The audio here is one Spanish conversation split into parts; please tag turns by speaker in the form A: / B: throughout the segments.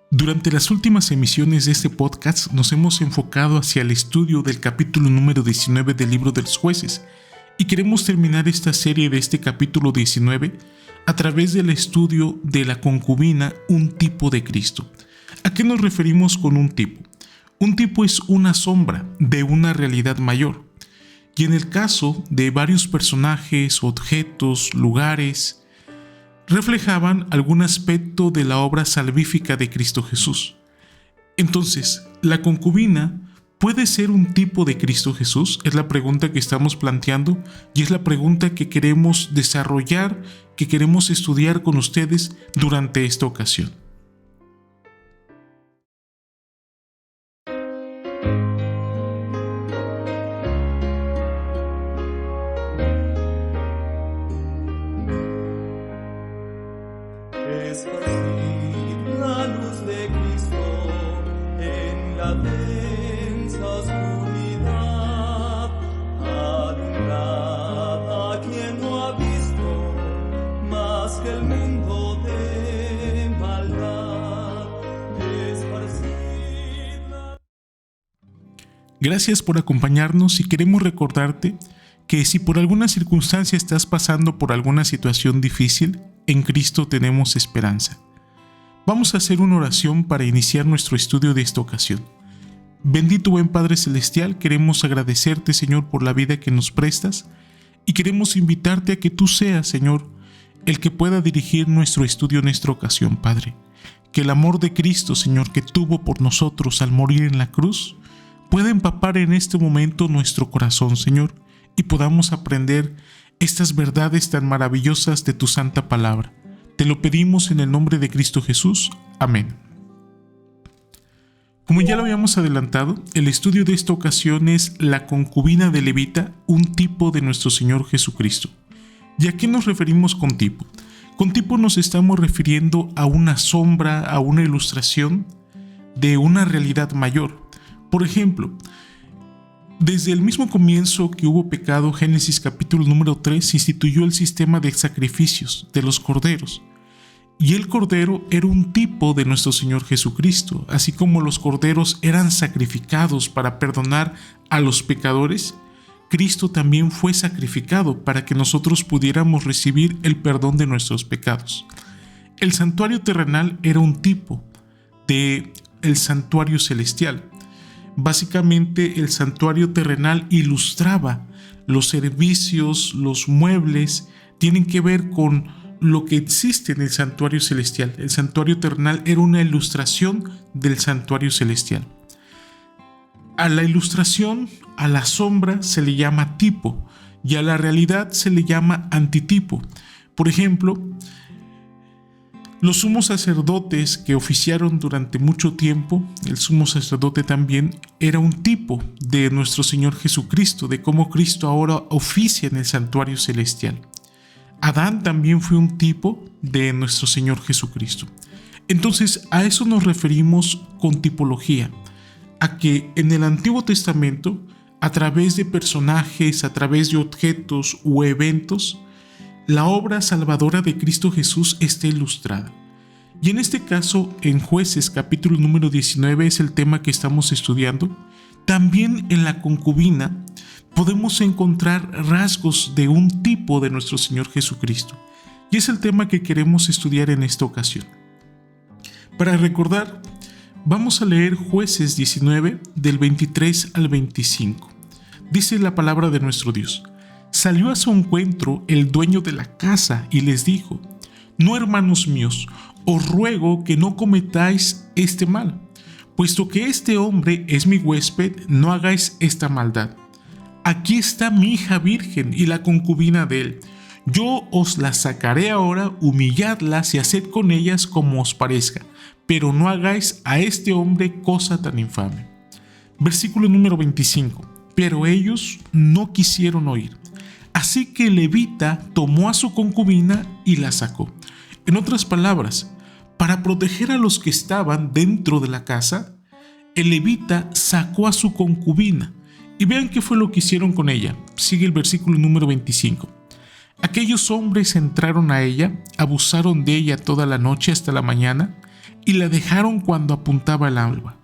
A: Durante las últimas emisiones de este podcast nos hemos enfocado hacia el estudio del capítulo número 19 del libro de los jueces y queremos terminar esta serie de este capítulo 19 a través del estudio de la concubina, un tipo de Cristo. ¿A qué nos referimos con un tipo? Un tipo es una sombra de una realidad mayor. Y en el caso de varios personajes, objetos, lugares, reflejaban algún aspecto de la obra salvífica de Cristo Jesús. Entonces, ¿la concubina puede ser un tipo de Cristo Jesús? Es la pregunta que estamos planteando y es la pregunta que queremos desarrollar, que queremos estudiar con ustedes durante esta ocasión.
B: Esparcid la luz de Cristo en la densa oscuridad, alumbrad a quien no ha visto más que el mundo de maldad. Esparcid la...
A: Gracias por acompañarnos y queremos recordarte que si por alguna circunstancia estás pasando por alguna situación difícil, en Cristo tenemos esperanza. Vamos a hacer una oración para iniciar nuestro estudio de esta ocasión. Bendito buen Padre Celestial, queremos agradecerte, Señor, por la vida que nos prestas y queremos invitarte a que tú seas, Señor, el que pueda dirigir nuestro estudio en esta ocasión, Padre. Que el amor de Cristo, Señor, que tuvo por nosotros al morir en la cruz, pueda empapar en este momento nuestro corazón, Señor, y podamos aprender estas verdades tan maravillosas de tu santa palabra. Te lo pedimos en el nombre de Cristo Jesús. Amén. Como ya lo habíamos adelantado, el estudio de esta ocasión es la concubina de Levita, un tipo de nuestro Señor Jesucristo. ¿Y a qué nos referimos con tipo? Con tipo nos estamos refiriendo a una sombra, a una ilustración de una realidad mayor. Por ejemplo, desde el mismo comienzo que hubo pecado, Génesis capítulo número 3 instituyó el sistema de sacrificios de los corderos. Y el cordero era un tipo de nuestro Señor Jesucristo, así como los corderos eran sacrificados para perdonar a los pecadores, Cristo también fue sacrificado para que nosotros pudiéramos recibir el perdón de nuestros pecados. El santuario terrenal era un tipo del santuario celestial. Básicamente el santuario terrenal ilustraba los servicios, los muebles, tienen que ver con lo que existe en el santuario celestial. El santuario terrenal era una ilustración del santuario celestial. A la ilustración, a la sombra se le llama tipo y a la realidad se le llama antitipo. Por ejemplo, los sumos sacerdotes que oficiaron durante mucho tiempo, el sumo sacerdote también era un tipo de nuestro Señor Jesucristo, de cómo Cristo ahora oficia en el santuario celestial. Adán también fue un tipo de nuestro Señor Jesucristo. Entonces, a eso nos referimos con tipología, a que en el Antiguo Testamento, a través de personajes, a través de objetos o eventos, la obra salvadora de Cristo Jesús está ilustrada. Y en este caso, en Jueces capítulo número 19 es el tema que estamos estudiando. También en la concubina podemos encontrar rasgos de un tipo de nuestro Señor Jesucristo. Y es el tema que queremos estudiar en esta ocasión. Para recordar, vamos a leer Jueces 19 del 23 al 25. Dice la palabra de nuestro Dios. Salió a su encuentro el dueño de la casa y les dijo: No, hermanos míos, os ruego que no cometáis este mal, puesto que este hombre es mi huésped, no hagáis esta maldad. Aquí está mi hija virgen y la concubina de él. Yo os la sacaré ahora, humilladlas y haced con ellas como os parezca, pero no hagáis a este hombre cosa tan infame. Versículo número 25. Pero ellos no quisieron oír. Así que el levita tomó a su concubina y la sacó. En otras palabras, para proteger a los que estaban dentro de la casa, el levita sacó a su concubina. Y vean qué fue lo que hicieron con ella. Sigue el versículo número 25. Aquellos hombres entraron a ella, abusaron de ella toda la noche hasta la mañana, y la dejaron cuando apuntaba el alba.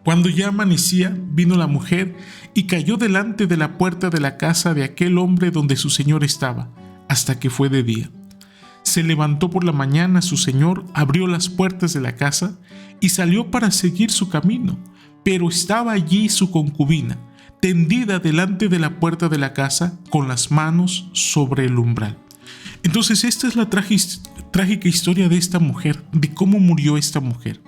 A: Cuando ya amanecía, vino la mujer y cayó delante de la puerta de la casa de aquel hombre donde su señor estaba, hasta que fue de día. Se levantó por la mañana su señor, abrió las puertas de la casa y salió para seguir su camino, pero estaba allí su concubina, tendida delante de la puerta de la casa, con las manos sobre el umbral. Entonces esta es la trágica historia de esta mujer, de cómo murió esta mujer.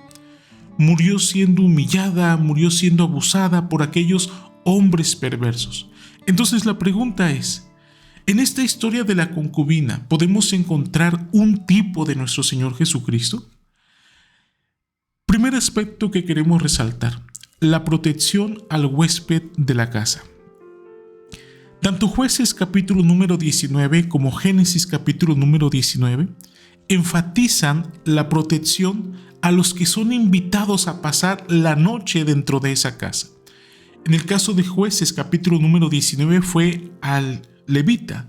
A: Murió siendo humillada, murió siendo abusada por aquellos hombres perversos. Entonces la pregunta es, ¿en esta historia de la concubina podemos encontrar un tipo de nuestro Señor Jesucristo? Primer aspecto que queremos resaltar, la protección al huésped de la casa. Tanto Jueces capítulo número 19 como Génesis capítulo número 19 enfatizan la protección a los que son invitados a pasar la noche dentro de esa casa. En el caso de Jueces capítulo número 19 fue al levita.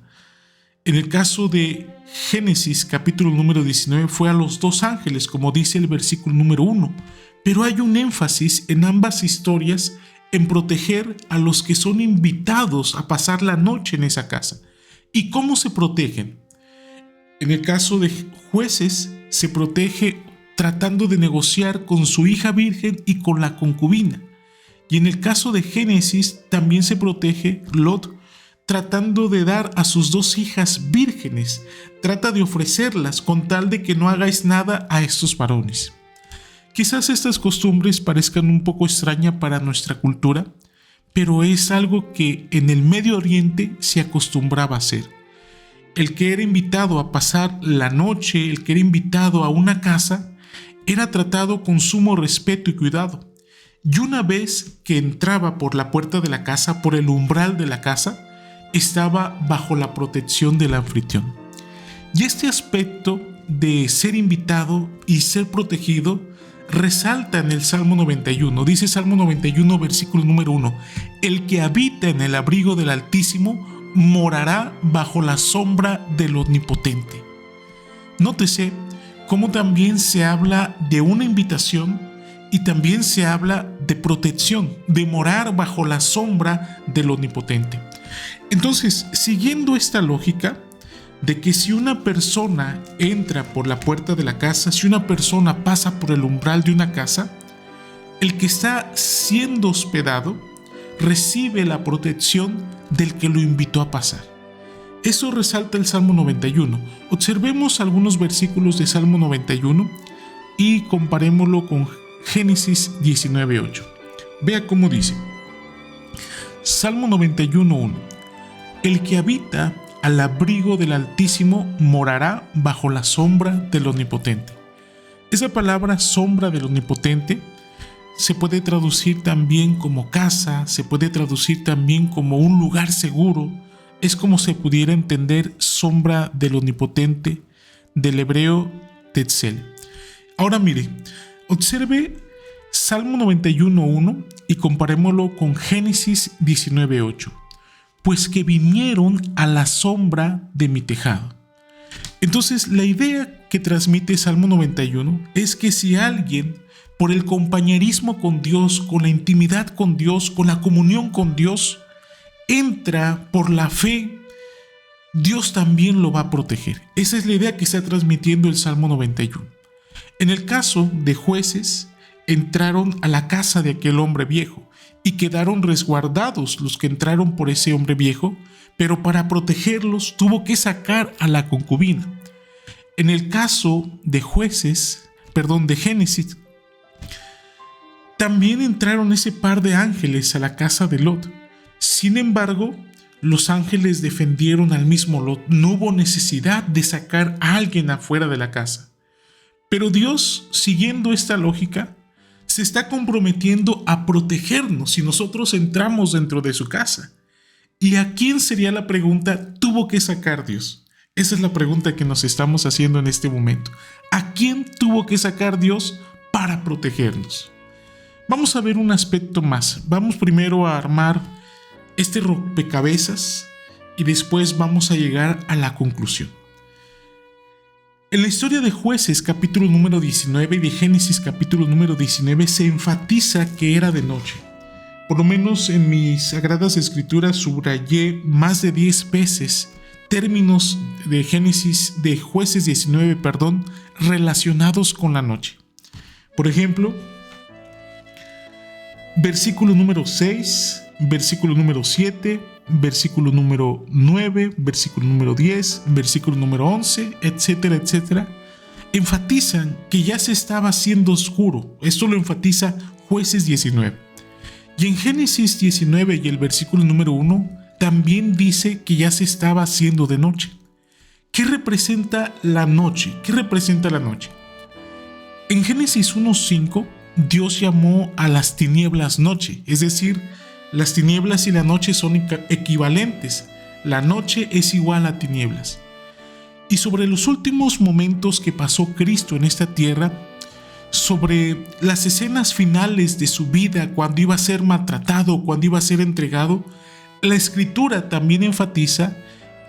A: En el caso de Génesis capítulo número 19 fue a los dos ángeles, como dice el versículo número 1. Pero hay un énfasis en ambas historias en proteger a los que son invitados a pasar la noche en esa casa. ¿Y cómo se protegen? En el caso de Jueces se protege tratando de negociar con su hija virgen y con la concubina. Y en el caso de Génesis también se protege Lot tratando de dar a sus dos hijas vírgenes. Trata de ofrecerlas con tal de que no hagáis nada a estos varones. Quizás estas costumbres parezcan un poco extrañas para nuestra cultura, pero es algo que en el Medio Oriente se acostumbraba a hacer. El que era invitado a pasar la noche, el que era invitado a una casa, era tratado con sumo respeto y cuidado. Y una vez que entraba por la puerta de la casa, por el umbral de la casa, estaba bajo la protección del anfitrión. Y este aspecto de ser invitado y ser protegido resalta en el Salmo 91. Dice Salmo 91, versículo número 1. El que habita en el abrigo del Altísimo morará bajo la sombra del Omnipotente. Nótese cómo también se habla de una invitación y también se habla de protección, de morar bajo la sombra del Omnipotente. Entonces, siguiendo esta lógica de que si una persona entra por la puerta de la casa, si una persona pasa por el umbral de una casa, el que está siendo hospedado recibe la protección del que lo invitó a pasar. Eso resalta el Salmo 91. Observemos algunos versículos de Salmo 91 y comparémoslo con Génesis 19:8. Vea cómo dice. Salmo 91:1. El que habita al abrigo del Altísimo morará bajo la sombra del Omnipotente. Esa palabra sombra del Omnipotente se puede traducir también como casa, se puede traducir también como un lugar seguro. Es como se pudiera entender sombra del Omnipotente, del hebreo Tetzel. Ahora mire, observe Salmo 91:1 y comparémoslo con Génesis 19:8. Pues que vinieron a la sombra de mi tejado. Entonces, la idea que transmite Salmo 91 es que si alguien, por el compañerismo con Dios, con la intimidad con Dios, con la comunión con Dios, entra por la fe, Dios también lo va a proteger. Esa es la idea que está transmitiendo el Salmo 91. En el caso de Jueces, entraron a la casa de aquel hombre viejo y quedaron resguardados los que entraron por ese hombre viejo, pero para protegerlos tuvo que sacar a la concubina. En el caso de de Génesis, también entraron ese par de ángeles a la casa de Lot. Sin embargo, los ángeles defendieron al mismo Lot. No hubo necesidad de sacar a alguien afuera de la casa. Pero Dios, siguiendo esta lógica, se está comprometiendo a protegernos si nosotros entramos dentro de su casa. ¿Y a quién sería la pregunta? ¿Tuvo que sacar Dios? Esa es la pregunta que nos estamos haciendo en este momento. ¿A quién tuvo que sacar Dios para protegernos? Vamos a ver un aspecto más. Vamos primero a armar este rompecabezas y después vamos a llegar a la conclusión. En la historia de Jueces capítulo número 19 y de Génesis capítulo número 19 se enfatiza que era de noche. Por lo menos en mis sagradas escrituras subrayé más de 10 veces términos de Jueces 19, relacionados con la noche. Por ejemplo, versículo número 6, versículo número 7, versículo número 9, versículo número 10, versículo número 11, etcétera, etcétera, enfatizan que ya se estaba haciendo oscuro. Esto lo enfatiza Jueces 19. Y en Génesis 19 y el versículo número 1 también dice que ya se estaba haciendo de noche. ¿Qué representa la noche? ¿Qué representa la noche? En Génesis 1:5, Dios llamó a las tinieblas noche, es decir, las tinieblas y la noche son equivalentes. La noche es igual a tinieblas. Y sobre los últimos momentos que pasó Cristo en esta tierra, sobre las escenas finales de su vida, cuando iba a ser maltratado, cuando iba a ser entregado, la Escritura también enfatiza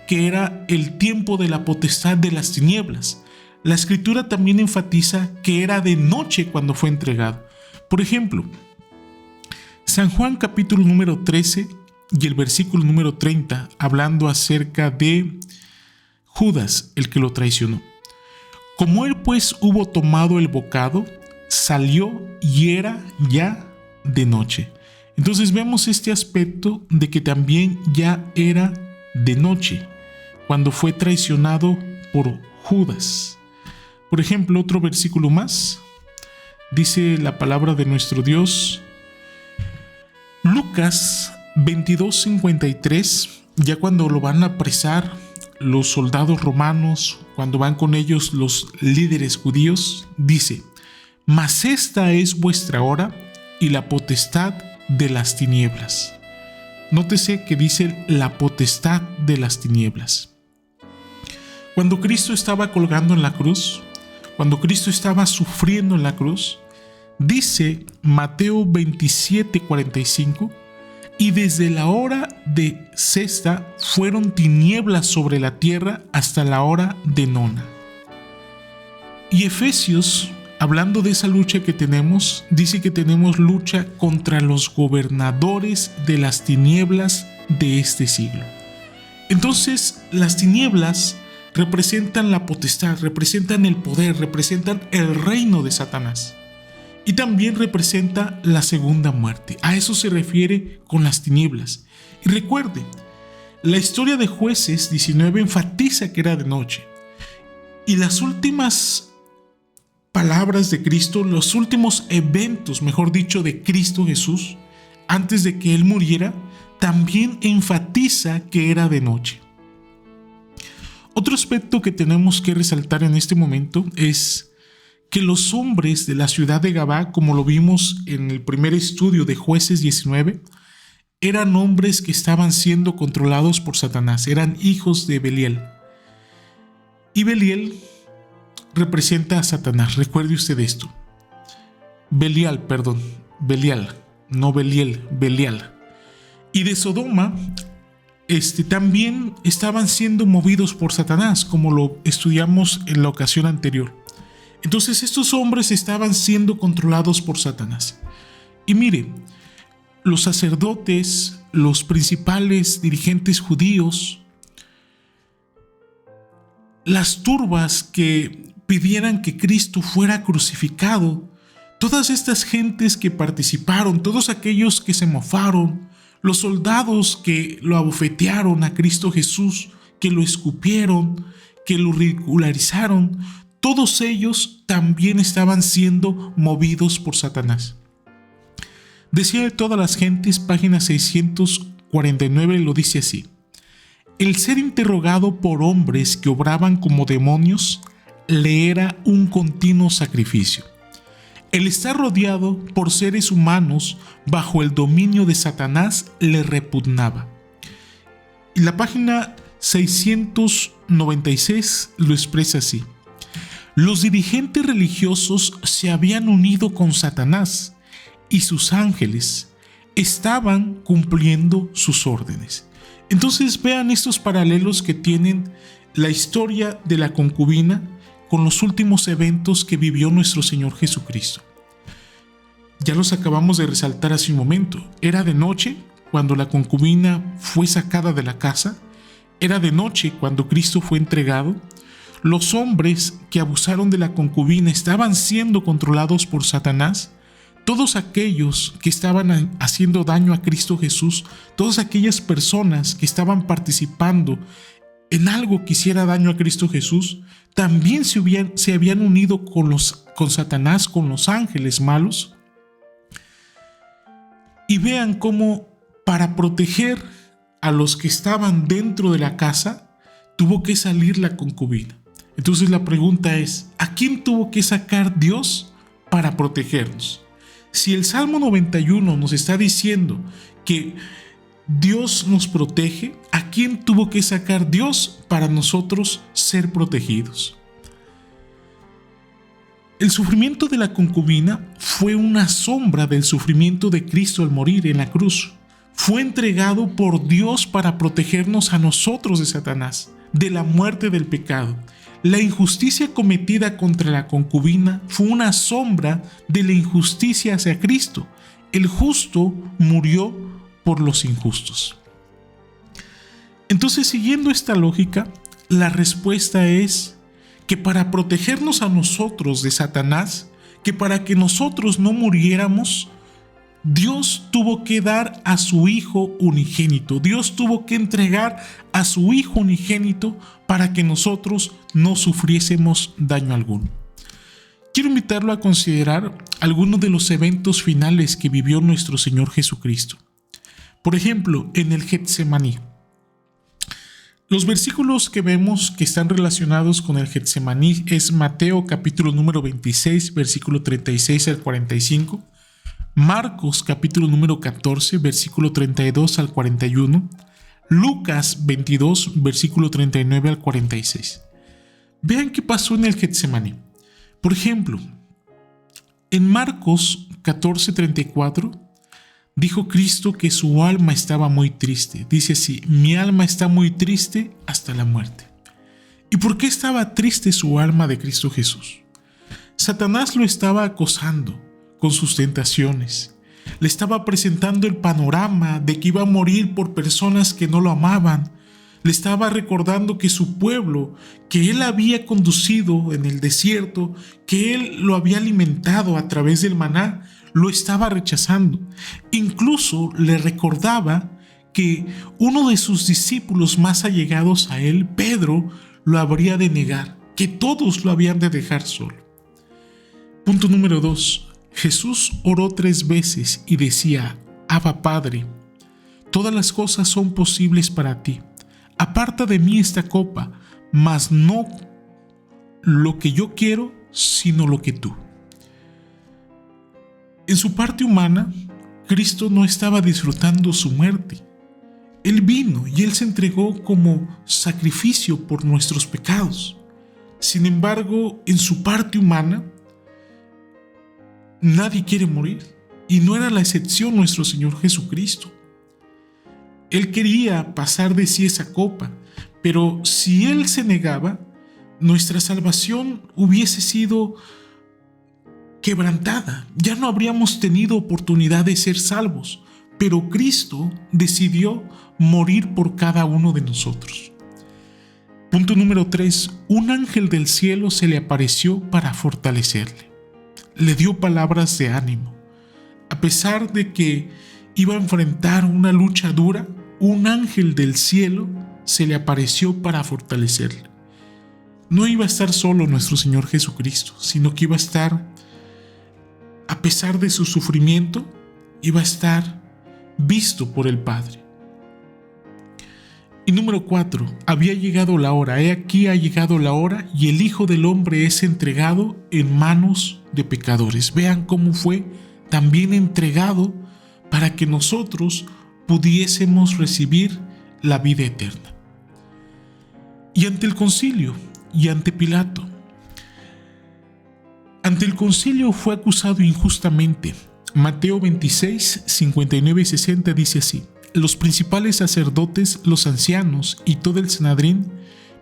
A: que era el tiempo de la potestad de las tinieblas. La Escritura también enfatiza que era de noche cuando fue entregado. Por ejemplo, San Juan capítulo número 13 y el versículo número 30, hablando acerca de Judas, el que lo traicionó. Como él pues hubo tomado el bocado, salió y era ya de noche. Entonces vemos este aspecto de que también ya era de noche cuando fue traicionado por Judas. Por ejemplo, otro versículo más, dice la palabra de nuestro Dios, Lucas 22:53, ya cuando lo van a apresar los soldados romanos, cuando van con ellos los líderes judíos, dice: mas esta es vuestra hora y la potestad de las tinieblas. Nótese que dice la potestad de las tinieblas. Cuando Cristo estaba colgando en la cruz, cuando Cristo estaba sufriendo en la cruz, dice Mateo 27:45, y desde la hora de sexta fueron tinieblas sobre la tierra hasta la hora de nona. Y Efesios, hablando de esa lucha que tenemos, dice que tenemos lucha contra los gobernadores de las tinieblas de este siglo. Entonces, las tinieblas representan la potestad, representan el poder, representan el reino de Satanás. Y también representa la segunda muerte. A eso se refiere con las tinieblas. Y recuerde, la historia de Jueces 19 enfatiza que era de noche. Y las últimas palabras de Cristo, los últimos eventos, mejor dicho, de Cristo Jesús, antes de que Él muriera, también enfatiza que era de noche. Otro aspecto que tenemos que resaltar en este momento es que los hombres de la ciudad de Gabá, como lo vimos en el primer estudio de Jueces 19, eran hombres que estaban siendo controlados por Satanás, eran hijos de Belial. Y Belial representa a Satanás, recuerde usted esto. Belial. Y de Sodoma, también estaban siendo movidos por Satanás, como lo estudiamos en la ocasión anterior. Entonces estos hombres estaban siendo controlados por Satanás. Y mire, los sacerdotes, los principales dirigentes judíos, las turbas que pidieran que Cristo fuera crucificado, todas estas gentes que participaron, todos aquellos que se mofaron, los soldados que lo abofetearon a Cristo Jesús, que lo escupieron, que lo ridicularizaron, todos ellos también estaban siendo movidos por Satanás. Decía de todas las gentes, página 649, lo dice así: el ser interrogado por hombres que obraban como demonios le era un continuo sacrificio. El estar rodeado por seres humanos bajo el dominio de Satanás le repugnaba. Y la página 696 lo expresa así: los dirigentes religiosos se habían unido con Satanás y sus ángeles estaban cumpliendo sus órdenes. Entonces vean estos paralelos que tienen la historia de la concubina con los últimos eventos que vivió nuestro Señor Jesucristo. Ya los acabamos de resaltar hace un momento. Era de noche cuando la concubina fue sacada de la casa. Era de noche cuando Cristo fue entregado. Los hombres que abusaron de la concubina estaban siendo controlados por Satanás. Todos aquellos que estaban haciendo daño a Cristo Jesús, todas aquellas personas que estaban participando en algo que hiciera daño a Cristo Jesús, también se habían unido con Satanás, con los ángeles malos. Y vean cómo para proteger a los que estaban dentro de la casa, tuvo que salir la concubina. Entonces la pregunta es, ¿a quién tuvo que sacar Dios para protegernos? Si el Salmo 91 nos está diciendo que Dios nos protege, ¿a quién tuvo que sacar Dios para nosotros ser protegidos? El sufrimiento de la concubina fue una sombra del sufrimiento de Cristo al morir en la cruz. Fue entregado por Dios para protegernos a nosotros de Satanás, de la muerte del pecado. La injusticia cometida contra la concubina fue una sombra de la injusticia hacia Cristo. El justo murió por los injustos. Entonces, siguiendo esta lógica, la respuesta es que para protegernos a nosotros de Satanás, que para que nosotros no muriéramos, Dios tuvo que dar a su Hijo unigénito. Dios tuvo que entregar a su Hijo unigénito para que nosotros no sufriésemos daño alguno. Quiero invitarlo a considerar algunos de los eventos finales que vivió nuestro Señor Jesucristo. Por ejemplo, en el Getsemaní. Los versículos que vemos que están relacionados con el Getsemaní es Mateo capítulo número 26, versículo 36 al 45, Marcos capítulo número 14, versículo 32 al 41, Lucas 22, versículo 39 al 46. Vean qué pasó en el Getsemaní. Por ejemplo, en Marcos 14:34 dijo Cristo que su alma estaba muy triste. Dice así: mi alma está muy triste hasta la muerte. ¿Y por qué estaba triste su alma de Cristo Jesús? Satanás lo estaba acosando con sus tentaciones. Le estaba presentando el panorama de que iba a morir por personas que no lo amaban. Le estaba recordando que su pueblo, que él había conducido en el desierto, que él lo había alimentado a través del maná, lo estaba rechazando. Incluso le recordaba que uno de sus discípulos más allegados a él, Pedro, lo habría de negar, que todos lo habían de dejar solo. Punto número 2. Jesús oró 3 veces y decía: Abba Padre, todas las cosas son posibles para ti. Aparta de mí esta copa, mas no lo que yo quiero, sino lo que tú. En su parte humana, Cristo no estaba disfrutando su muerte. Él vino y Él se entregó como sacrificio por nuestros pecados. Sin embargo, en su parte humana, nadie quiere morir. Y no era la excepción nuestro Señor Jesucristo. Él quería pasar de sí esa copa, pero si Él se negaba, nuestra salvación hubiese sido quebrantada. Ya no habríamos tenido oportunidad de ser salvos, pero Cristo decidió morir por cada uno de nosotros. Punto número 3. Un ángel del cielo se le apareció para fortalecerle. Le dio palabras de ánimo. A pesar de que iba a enfrentar una lucha dura, un ángel del cielo se le apareció para fortalecerle. No iba a estar solo nuestro Señor Jesucristo, sino que iba a estar, a pesar de su sufrimiento, iba a estar visto por el Padre. Y número 4, había llegado la hora. He aquí ha llegado la hora y el Hijo del Hombre es entregado en manos de pecadores. Vean cómo fue también entregado para que nosotros pudiésemos recibir la vida eterna. Y ante el concilio y ante Pilato. Ante el concilio fue acusado injustamente. Mateo 26, 59 y 60 dice así: los principales sacerdotes, los ancianos y todo el Sanedrín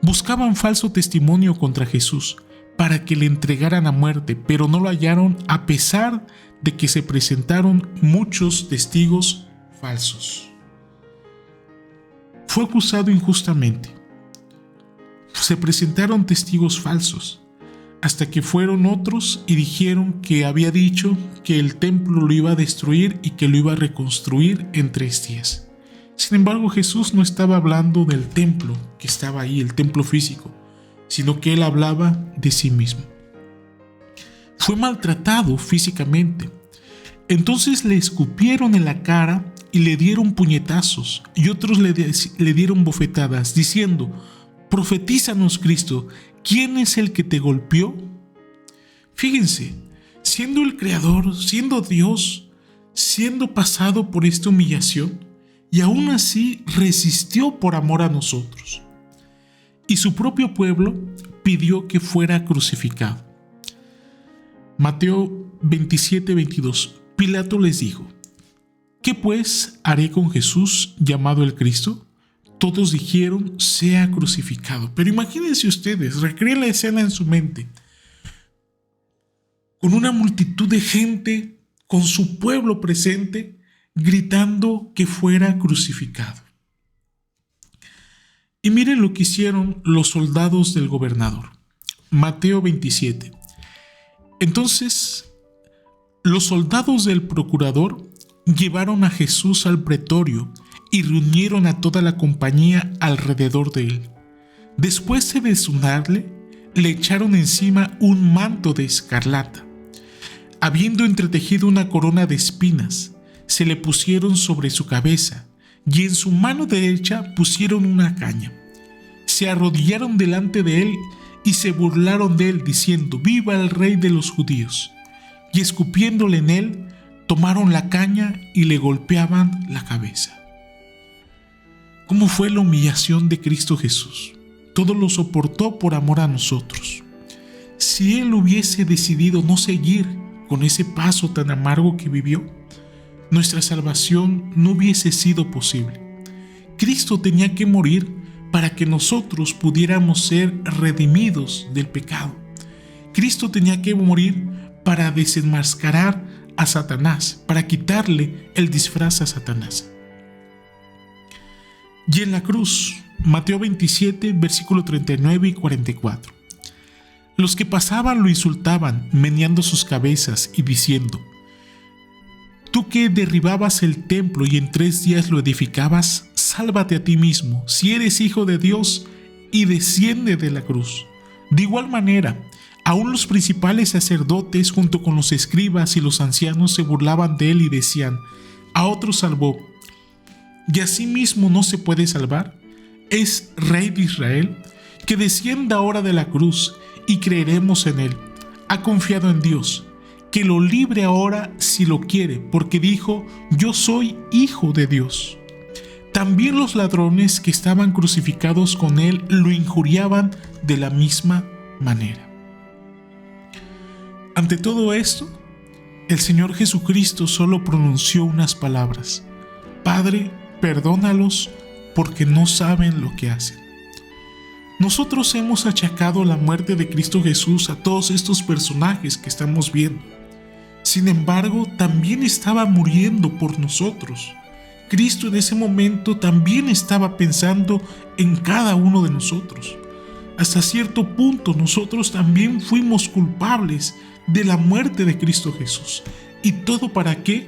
A: buscaban falso testimonio contra Jesús, para que le entregaran a muerte, pero no lo hallaron a pesar de que se presentaron muchos testigos falsos. Fue acusado injustamente. Se presentaron testigos falsos, hasta que fueron otros y dijeron que había dicho que el templo lo iba a destruir y que lo iba a reconstruir en 3 días. Sin embargo, Jesús no estaba hablando del templo que estaba ahí, el templo físico, sino que él hablaba de sí mismo. Fue maltratado físicamente. Entonces le escupieron en la cara y le dieron puñetazos, y otros le dieron bofetadas, diciendo: «Profetízanos, Cristo, ¿quién es el que te golpeó?». Fíjense, siendo el Creador, siendo Dios, siendo pasado por esta humillación, y aún así resistió por amor a nosotros. Y su propio pueblo pidió que fuera crucificado. Mateo 27:22. Pilato les dijo: «¿Qué pues haré con Jesús llamado el Cristo?». Todos dijeron: «Sea crucificado». Pero imagínense ustedes, recreen la escena en su mente, con una multitud de gente, con su pueblo presente, gritando que fuera crucificado. Y miren lo que hicieron los soldados del gobernador. Mateo 27. Entonces, los soldados del procurador llevaron a Jesús al pretorio y reunieron a toda la compañía alrededor de él. Después de desnudarle, le echaron encima un manto de escarlata. Habiendo entretejido una corona de espinas, se le pusieron sobre su cabeza, y en su mano derecha pusieron una caña. Se arrodillaron delante de él y se burlaron de él, diciendo: «¡Viva el Rey de los judíos!». Y escupiéndole en él, tomaron la caña y le golpeaban la cabeza. ¿Cómo fue la humillación de Cristo Jesús? Todo lo soportó por amor a nosotros. Si él hubiese decidido no seguir con ese paso tan amargo que vivió, nuestra salvación no hubiese sido posible. Cristo tenía que morir para que nosotros pudiéramos ser redimidos del pecado. Cristo tenía que morir para desenmascarar a Satanás, para quitarle el disfraz a Satanás. Y en la cruz, Mateo 27, versículo 39 y 44. Los que pasaban lo insultaban, meneando sus cabezas y diciendo: «Tú que derribabas el templo y en 3 días lo edificabas, sálvate a ti mismo, si eres hijo de Dios, y desciende de la cruz». De igual manera, aún los principales sacerdotes junto con los escribas y los ancianos se burlaban de él y decían: «A otro salvó, ¿y a sí mismo no se puede salvar? ¿Es Rey de Israel? Que descienda ahora de la cruz y creeremos en él. Ha confiado en Dios, que lo libre ahora si lo quiere, porque dijo: yo soy hijo de Dios». También los ladrones que estaban crucificados con él lo injuriaban de la misma manera. Ante todo esto, el Señor Jesucristo solo pronunció unas palabras: «Padre, perdónalos porque no saben lo que hacen». Nosotros hemos achacado la muerte de Cristo Jesús a todos estos personajes que estamos viendo. Sin embargo, también estaba muriendo por nosotros. Cristo en ese momento también estaba pensando en cada uno de nosotros. Hasta cierto punto nosotros también fuimos culpables de la muerte de Cristo Jesús. ¿Y todo para qué?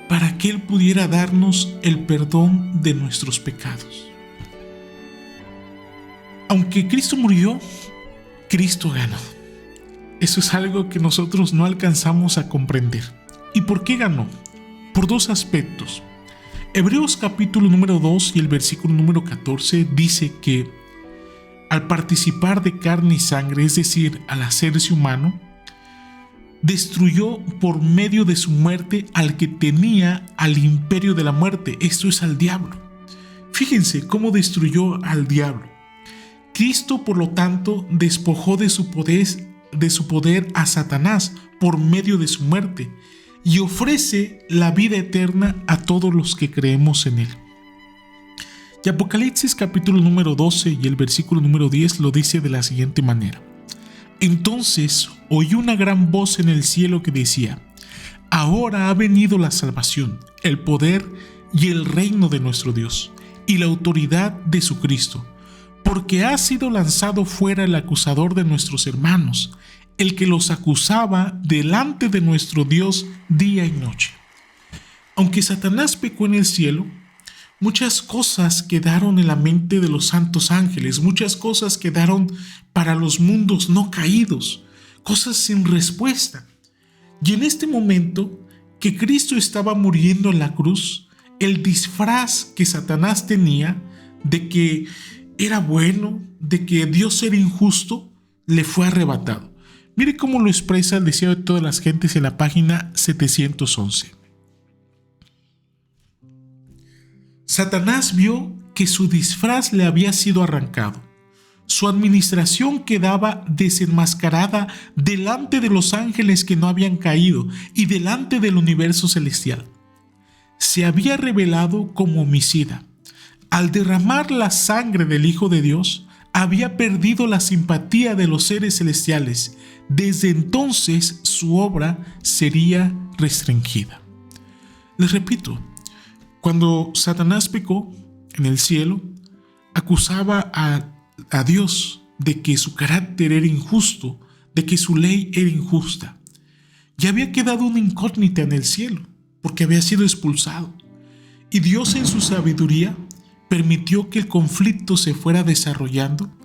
A: Para que Él pudiera darnos el perdón de nuestros pecados. Aunque Cristo murió, Cristo ganó. Eso es algo que nosotros no alcanzamos a comprender. ¿Y por qué ganó? Por 2 aspectos. Hebreos capítulo número 2 y el versículo número 14 dice que al participar de carne y sangre, es decir, al hacerse humano, destruyó por medio de su muerte al que tenía al imperio de la muerte, esto es al diablo. Fíjense cómo destruyó al diablo. Cristo, por lo tanto, despojó de su poder a Satanás por medio de su muerte y ofrece la vida eterna a todos los que creemos en él. Y Apocalipsis capítulo número 12 y el versículo número 10 lo dice de la siguiente manera: Entonces oí una gran voz en el cielo que decía: ahora ha venido la salvación, el poder y el reino de nuestro Dios, y la autoridad de su Cristo, porque ha sido lanzado fuera el acusador de nuestros hermanos, el que los acusaba delante de nuestro Dios día y noche. Aunque Satanás pecó en el cielo, muchas cosas quedaron en la mente de los santos ángeles, muchas cosas quedaron para los mundos no caídos, cosas sin respuesta. Y en este momento que Cristo estaba muriendo en la cruz, el disfraz que Satanás tenía de que era bueno, de que Dios era injusto, le fue arrebatado. Mire cómo lo expresa el deseo de todas las gentes en la página 711. Satanás vio que su disfraz le había sido arrancado. Su administración quedaba desenmascarada delante de los ángeles que no habían caído y delante del universo celestial. Se había revelado como homicida. Al derramar la sangre del Hijo de Dios, había perdido la simpatía de los seres celestiales. Desde entonces su obra sería restringida. Les repito, cuando Satanás pecó en el cielo, acusaba a Dios de que su carácter era injusto, de que su ley era injusta. Ya había quedado una incógnita en el cielo, porque había sido expulsado. Y Dios en su sabiduría permitió que el conflicto se fuera desarrollando,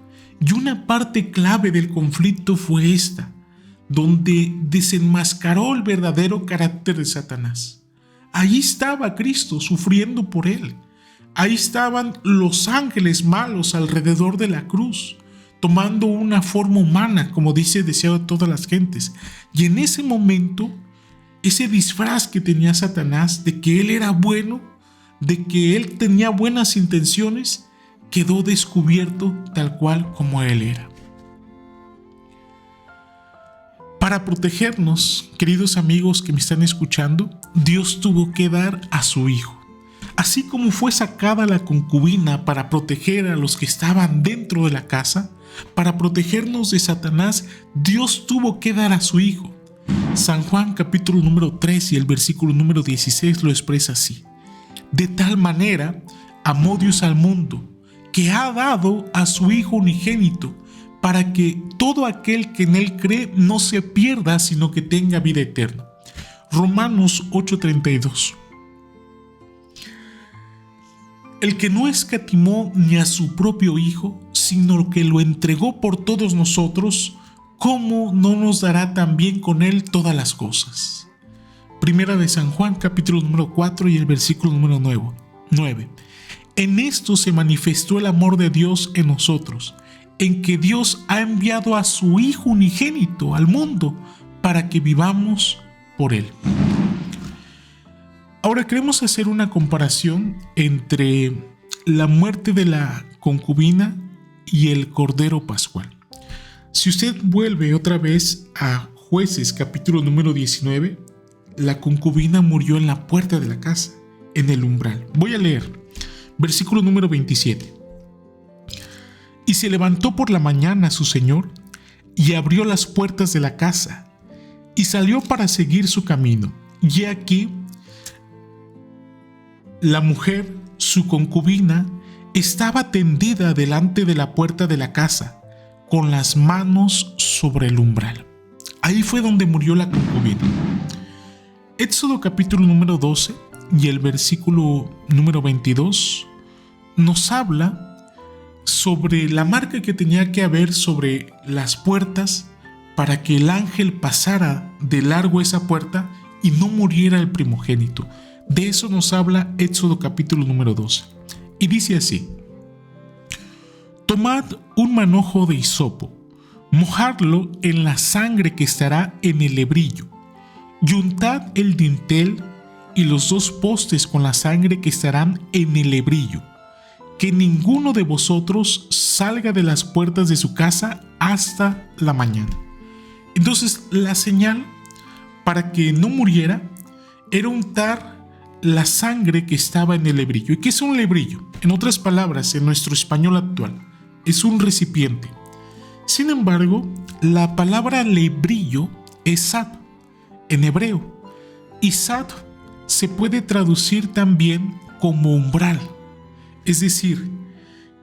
A: y una parte clave del conflicto fue esta, donde desenmascaró el verdadero carácter de Satanás. Ahí estaba Cristo sufriendo por él. Ahí estaban los ángeles malos alrededor de la cruz, tomando una forma humana, como dice el deseo de todas las gentes. Y en ese momento, ese disfraz que tenía Satanás de que él era bueno, de que él tenía buenas intenciones, quedó descubierto tal cual como él era. Para protegernos, queridos amigos que me están escuchando, Dios tuvo que dar a su Hijo. Así como fue sacada la concubina para proteger a los que estaban dentro de la casa, para protegernos de Satanás, Dios tuvo que dar a su Hijo. San Juan capítulo número 3 y el versículo número 16 lo expresa así: de tal manera amó Dios al mundo, que ha dado a su Hijo unigénito, para que todo aquel que en él cree no se pierda, sino que tenga vida eterna. Romanos 8:32. El que no escatimó ni a su propio Hijo, sino que lo entregó por todos nosotros, ¿cómo no nos dará también con él todas las cosas? Primera de San Juan, capítulo número 4 y el versículo número 9. En esto se manifestó el amor de Dios en nosotros, en que Dios ha enviado a su Hijo unigénito al mundo para que vivamos por él. Ahora queremos hacer una comparación entre la muerte de la concubina y el Cordero Pascual. Si usted vuelve otra vez a Jueces capítulo número 19, la concubina murió en la puerta de la casa, en el umbral. Voy a leer, versículo número 27. Y se levantó por la mañana su señor, y abrió las puertas de la casa, y salió para seguir su camino. Y aquí, la mujer, su concubina, estaba tendida delante de la puerta de la casa, con las manos sobre el umbral. Ahí fue donde murió la concubina. Éxodo capítulo número 12 y el versículo número 22 nos habla sobre la marca que tenía que haber sobre las puertas para que el ángel pasara de largo esa puerta y no muriera el primogénito. De eso nos habla Éxodo capítulo número 12. Y dice así: tomad un manojo de hisopo, mojadlo en la sangre que estará en el lebrillo, y untad el dintel y los 2 postes con la sangre que estarán en el lebrillo. Que ninguno de vosotros salga de las puertas de su casa hasta la mañana. Entonces la señal para que no muriera era untar la sangre que estaba en el lebrillo. ¿Y qué es un lebrillo? En otras palabras, en nuestro español actual, es un recipiente. Sin embargo, La palabra lebrillo es sad en hebreo, y sad se puede traducir también como umbral, es decir,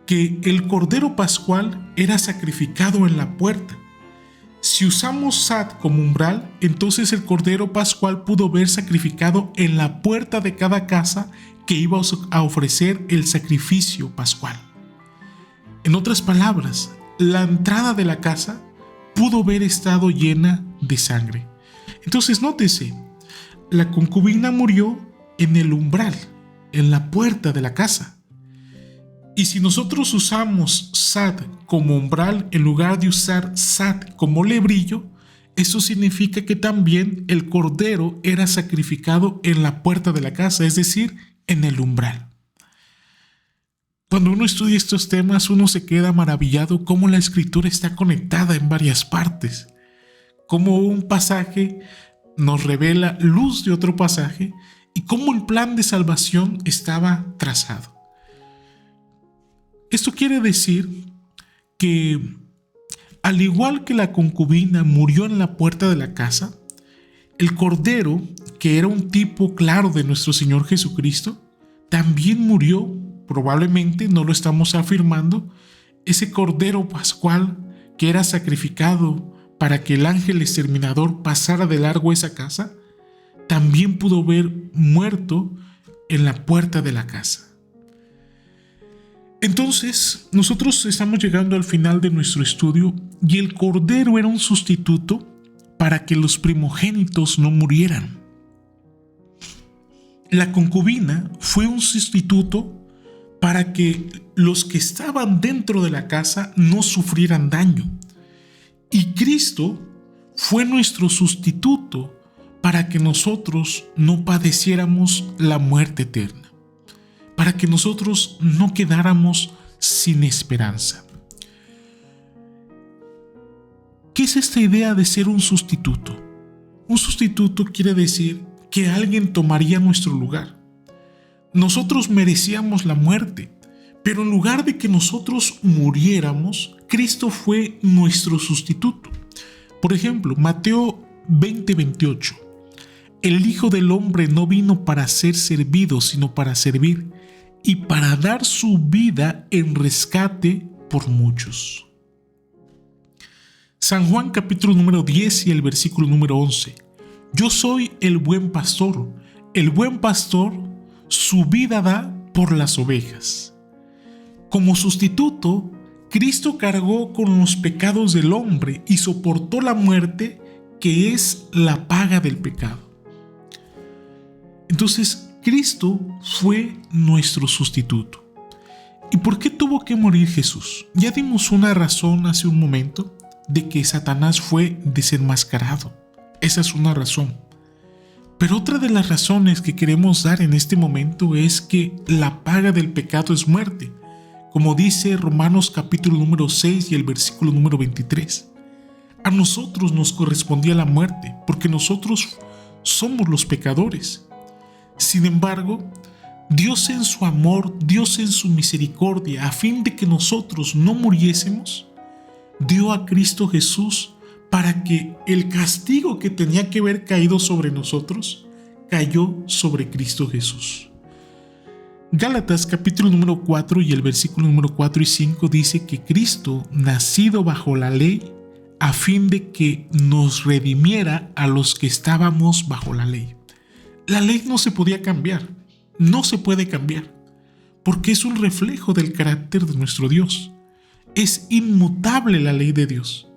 A: que el Cordero Pascual era sacrificado en la puerta. Si usamos sad como umbral, entonces el Cordero Pascual pudo ver sacrificado en la puerta de cada casa que iba a ofrecer el sacrificio pascual. En otras palabras, la entrada de la casa pudo haber estado llena de sangre. Entonces nótese, la concubina murió en el umbral, en la puerta de la casa. Y si nosotros usamos sad como umbral en lugar de usar sad como lebrillo, eso significa que también el cordero era sacrificado en la puerta de la casa, es decir, en el umbral. Cuando uno estudia estos temas, uno se queda maravillado cómo la escritura está conectada en varias partes, cómo un pasaje nos revela luz de otro pasaje y cómo el plan de salvación estaba trazado. Esto quiere decir que, al igual que la concubina murió en la puerta de la casa, el cordero, que era un tipo claro de nuestro Señor Jesucristo, también murió, probablemente, no lo estamos afirmando, ese cordero pascual que era sacrificado para que el ángel exterminador pasara de largo esa casa, también pudo haber muerto en la puerta de la casa. Entonces, nosotros estamos llegando al final de nuestro estudio y el cordero era un sustituto para que los primogénitos no murieran. La concubina fue un sustituto para que los que estaban dentro de la casa no sufrieran daño. Y Cristo fue nuestro sustituto para que nosotros no padeciéramos la muerte eterna, para que nosotros no quedáramos sin esperanza. ¿Qué es esta idea de ser un sustituto? Un sustituto quiere decir que alguien tomaría nuestro lugar. Nosotros merecíamos la muerte, pero en lugar de que nosotros muriéramos, Cristo fue nuestro sustituto. Por ejemplo, Mateo 20:28. El Hijo del Hombre no vino para ser servido, sino para servir, y para dar su vida en rescate por muchos. San Juan capítulo número 10 y el versículo número 11. Yo soy el buen pastor su vida da por las ovejas. Como sustituto, Cristo cargó con los pecados del hombre y soportó la muerte, que es la paga del pecado. Entonces, Cristo fue nuestro sustituto. ¿Y por qué tuvo que morir Jesús? Ya dimos una razón hace un momento de que Satanás fue desenmascarado. Esa es una razón. Pero otra de las razones que queremos dar en este momento es que la paga del pecado es muerte, como dice Romanos capítulo número 6 y el versículo número 23. A nosotros nos correspondía la muerte, porque nosotros somos los pecadores. Sin embargo, Dios en su amor, Dios en su misericordia, a fin de que nosotros no muriésemos, dio a Cristo Jesús para que el castigo que tenía que haber caído sobre nosotros, cayó sobre Cristo Jesús. Gálatas capítulo número 4 y el versículo número 4 y 5 dice que Cristo, nacido bajo la ley, a fin de que nos redimiera a los que estábamos bajo la ley. La ley no se podía cambiar, no se puede cambiar, porque es un reflejo del carácter de nuestro Dios. Es inmutable la ley de Dios.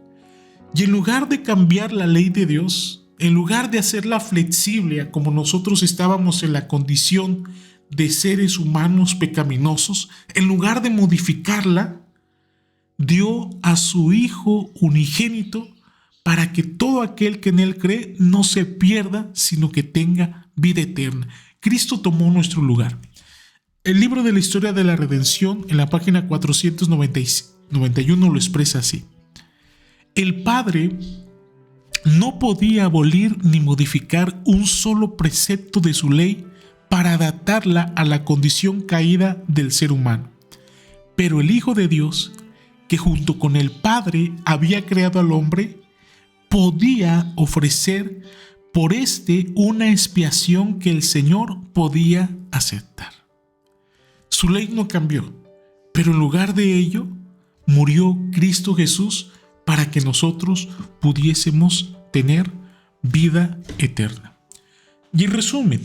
A: Y en lugar de cambiar la ley de Dios, en lugar de hacerla flexible a como nosotros estábamos en la condición de seres humanos pecaminosos, en lugar de modificarla, dio a su Hijo unigénito para que todo aquel que en Él cree no se pierda, sino que tenga vida eterna. Cristo tomó nuestro lugar. El libro de la historia de la redención, en la página 491, lo expresa así. El Padre no podía abolir ni modificar un solo precepto de su ley para adaptarla a la condición caída del ser humano. Pero el Hijo de Dios, que junto con el Padre había creado al hombre, podía ofrecer por una expiación que el Señor podía aceptar. Su ley no cambió, pero en lugar de ello, murió Cristo Jesús para que nosotros pudiésemos tener vida eterna. Y en resumen,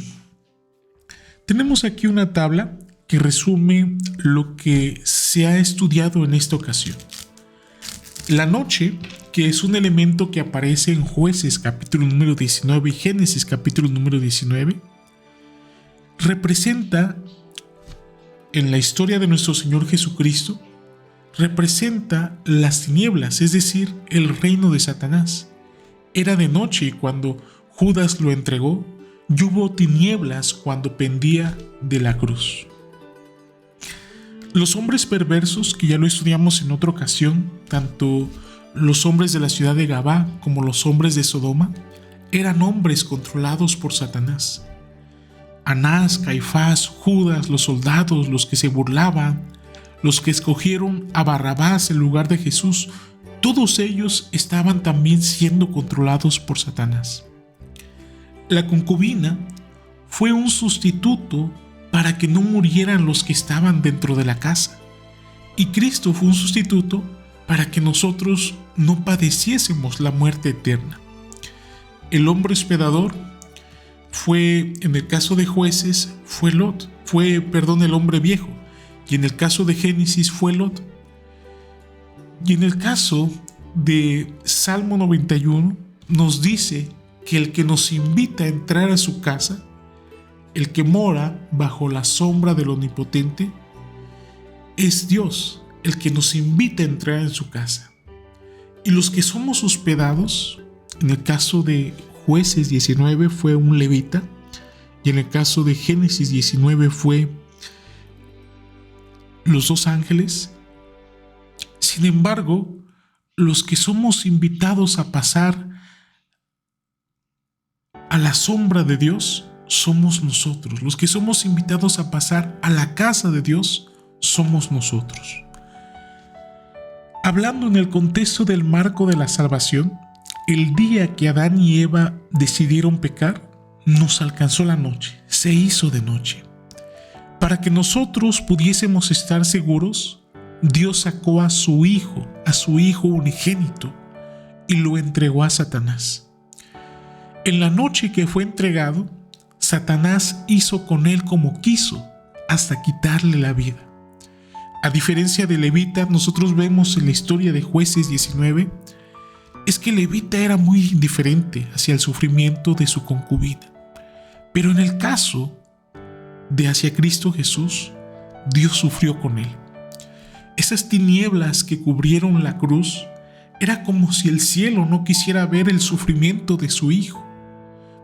A: tenemos aquí una tabla que resume lo que se ha estudiado en esta ocasión. La noche, que es un elemento que aparece en Jueces capítulo número 19 y Génesis capítulo número 19, representa en la historia de nuestro Señor Jesucristo, representa las tinieblas, es decir, el reino de Satanás. Era de noche cuando Judas lo entregó y hubo tinieblas cuando pendía de la cruz. Los hombres perversos, que ya lo estudiamos en otra ocasión, tanto los hombres de la ciudad de Gabá como los hombres de Sodoma, eran hombres controlados por Satanás. Anás, Caifás, Judas, los soldados, los que se burlaban, los que escogieron a Barrabás en lugar de Jesús, todos ellos estaban también siendo controlados por Satanás. La concubina fue un sustituto para que no murieran los que estaban dentro de la casa, y Cristo fue un sustituto para que nosotros no padeciésemos la muerte eterna. El hombre hospedador fue, en el caso de Jueces, el hombre viejo, y en el caso de Génesis fue Lot. Y en el caso de Salmo 91 nos dice que el que nos invita a entrar a su casa, el que mora bajo la sombra del Omnipotente, es Dios, el que nos invita a entrar en su casa. Y los que somos hospedados, en el caso de Jueces 19 fue un levita, y en el caso de Génesis 19 fue los dos ángeles. Sin embargo, los que somos invitados a pasar a la sombra de Dios somos nosotros. Los que somos invitados a pasar a la casa de Dios somos nosotros. Hablando en el contexto del marco de la salvación, el día que Adán y Eva decidieron pecar, nos alcanzó la noche, se hizo de noche. Para que nosotros pudiésemos estar seguros, Dios sacó a su Hijo unigénito, y lo entregó a Satanás. En la noche que fue entregado, Satanás hizo con él como quiso, hasta quitarle la vida. A diferencia de Levita, nosotros vemos en la historia de Jueces 19, es que Levita era muy indiferente hacia el sufrimiento de su concubina. Pero en el caso de hacia Cristo Jesús, Dios sufrió con él. Esas tinieblas que cubrieron la cruz, era como si el cielo no quisiera ver el sufrimiento de su Hijo.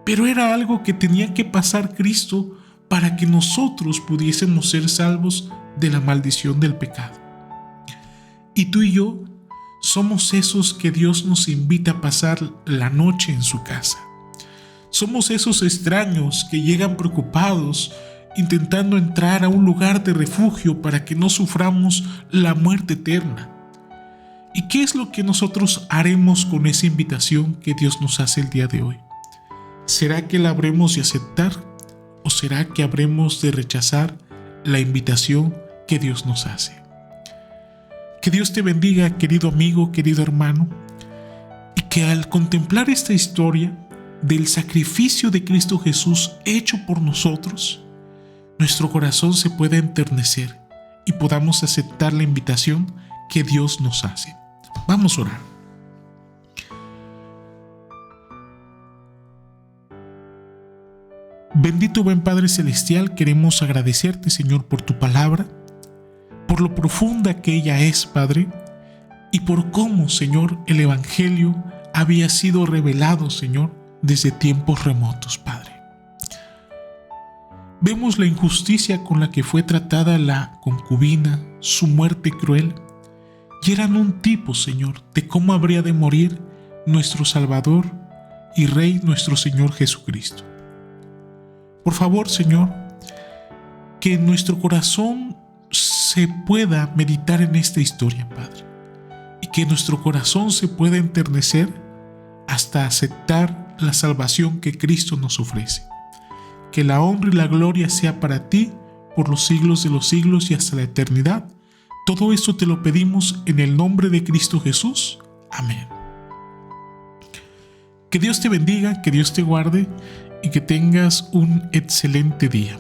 A: Pero era algo que tenía que pasar Cristo para que nosotros pudiésemos ser salvos de la maldición del pecado. Y tú y yo somos esos que Dios nos invita a pasar la noche en su casa. Somos esos extraños que llegan preocupados, intentando entrar a un lugar de refugio para que no suframos la muerte eterna. ¿Y qué es lo que nosotros haremos con esa invitación que Dios nos hace el día de hoy? ¿Será que la habremos de aceptar o será que habremos de rechazar la invitación que Dios nos hace? Que Dios te bendiga, querido amigo, querido hermano, y que al contemplar esta historia del sacrificio de Cristo Jesús hecho por nosotros, nuestro corazón se pueda enternecer y podamos aceptar la invitación que Dios nos hace. Vamos a orar. Bendito buen Padre Celestial, queremos agradecerte, Señor, por tu palabra, por lo profunda que ella es, Padre, y por cómo, Señor, el Evangelio había sido revelado, Señor, desde tiempos remotos, Padre. Vemos la injusticia con la que fue tratada la concubina, su muerte cruel, y eran un tipo, Señor, de cómo habría de morir nuestro Salvador y Rey, nuestro Señor Jesucristo. Por favor, Señor, que en nuestro corazón se pueda meditar en esta historia, Padre. que nuestro corazón se pueda enternecer hasta aceptar la salvación que Cristo nos ofrece. Que la honra y la gloria sea para ti por los siglos de los siglos y hasta la eternidad. Todo esto te lo pedimos en el nombre de Cristo Jesús. Amén. Que Dios te bendiga, que Dios te guarde y que tengas un excelente día.